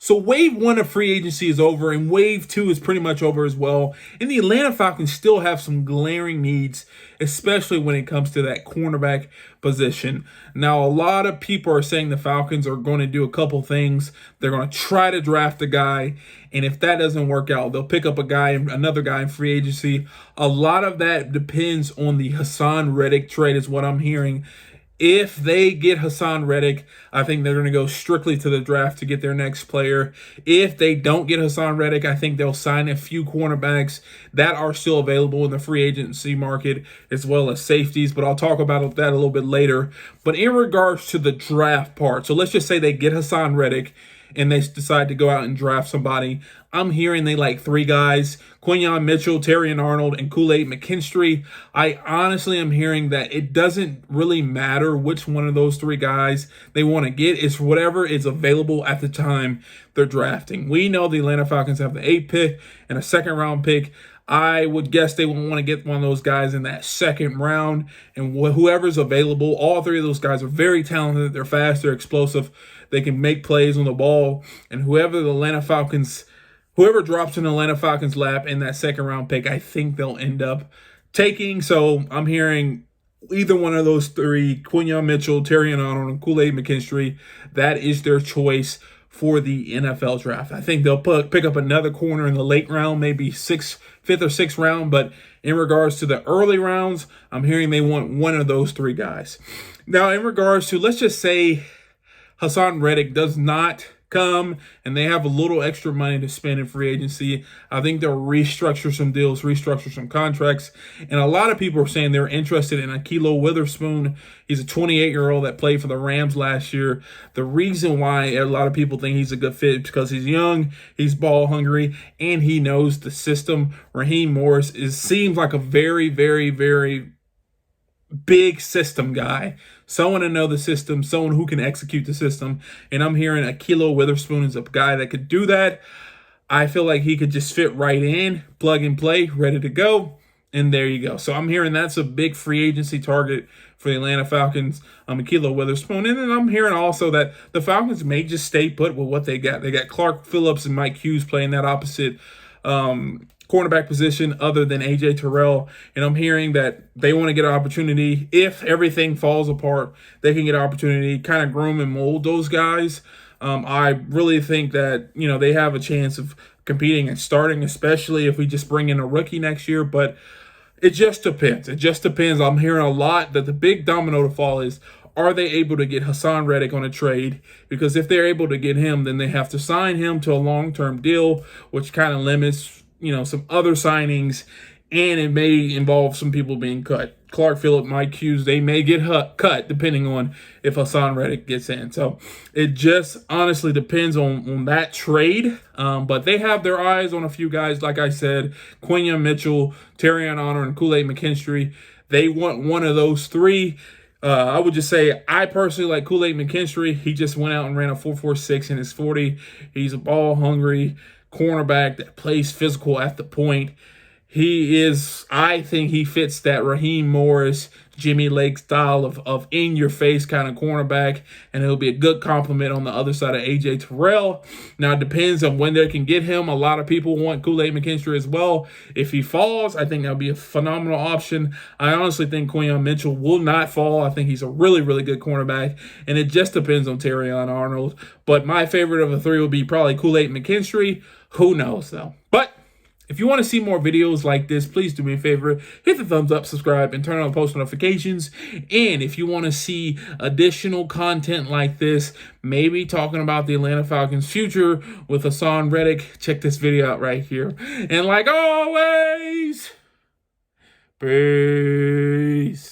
So wave one of free agency is over, and wave two is pretty much over as well. And the Atlanta Falcons still have some glaring needs, especially when it comes to that cornerback position. Now, a lot of people are saying the Falcons are going to do a couple things. They're going to try to draft a guy, and if that doesn't work out, they'll pick up another guy in free agency. A lot of that depends on the Hassan Reddick trade, is what I'm hearing. If they get Hassan Reddick, I think they're going to go strictly to the draft to get their next player. If they don't get Hassan Reddick, I think they'll sign a few cornerbacks that are still available in the free agency market, as well as safeties, but I'll talk about that a little bit later. But in regards to the draft part, so let's just say they get Hassan Reddick and they decide to go out and draft somebody. I'm hearing they like three guys: Quinyon Mitchell, Terrion Arnold, and Kool-Aid McKinstry. I honestly am hearing that it doesn't really matter which one of those three guys they want to get. It's whatever is available at the time they're drafting. We know the Atlanta Falcons have the 8th pick and a second-round pick. I would guess they would want to get one of those guys in that second round, and whoever's available. All three of those guys are very talented. They're fast, they're explosive, they can make plays on the ball, and whoever drops in the Atlanta Falcons' lap in that second-round pick, I think they'll end up taking. So I'm hearing either one of those three: Quinyon Mitchell, Terrion Arnold, and Kool-Aid McKinstry. That is their choice for the NFL draft. I think they'll pick up another corner in the late round, maybe 5th or 6th round. But in regards to the early rounds, I'm hearing they want one of those three guys. Now, in regards to, let's just say Hassan Reddick does not come and they have a little extra money to spend in free agency, I think they'll restructure some deals, restructure some contracts. And a lot of people are saying they're interested in Ahkello Witherspoon. He's a 28-year-old that played for the Rams last year. The reason why a lot of people think he's a good fit is because he's young, he's ball hungry, and he knows the system. Raheem Morris seems like a very, very, very big system guy, someone to know the system, someone who can execute the system. And I'm hearing Ahkello Witherspoon is a guy that could do that. I feel like he could just fit right in, plug and play, ready to go, and there you go. So I'm hearing that's a big free agency target for the Atlanta Falcons, Ahkello Witherspoon. And then I'm hearing also that the Falcons may just stay put with what they got. They got Clark Phillips and Mike Hughes playing that opposite cornerback position other than A.J. Terrell. And I'm hearing that they want to get an opportunity. If everything falls apart, they can get an opportunity, kind of groom and mold those guys. I really think that, they have a chance of competing and starting, especially if we just bring in a rookie next year. But it just depends. I'm hearing a lot that the big domino to fall is, are they able to get Hassan Reddick on a trade? Because if they're able to get him, then they have to sign him to a long-term deal, which kind of limits some other signings, and it may involve some people being cut. Clark Phillips, Mike Hughes, they may get cut depending on if Hassan Reddick gets in. So it just honestly depends on that trade. But they have their eyes on a few guys, like I said: Quinyon Mitchell, Terrion Arnold, and Kool-Aid McKinstry. They want one of those three. I would just say I personally like Kool-Aid McKinstry. He just went out and ran a 4.46 in his 40. He's a ball-hungry cornerback that plays physical at the point. I think he fits that Raheem Morris, Jimmy Lake style of in-your-face kind of cornerback, and he'll be a good compliment on the other side of A.J. Terrell. Now, it depends on when they can get him. A lot of people want Kool-Aid McKinstry as well. If he falls, I think that'll be a phenomenal option. I honestly think Quinyon Mitchell will not fall. I think he's a really, really good cornerback, and it just depends on Terrion Arnold. But my favorite of the three will be probably Kool-Aid McKinstry. Who knows, though? But if you want to see more videos like this, please do me a favor, hit the thumbs up, subscribe, and turn on post notifications. And if you want to see additional content like this, maybe talking about the Atlanta Falcons' future with Hassan Reddick, check this video out right here. And like always, peace.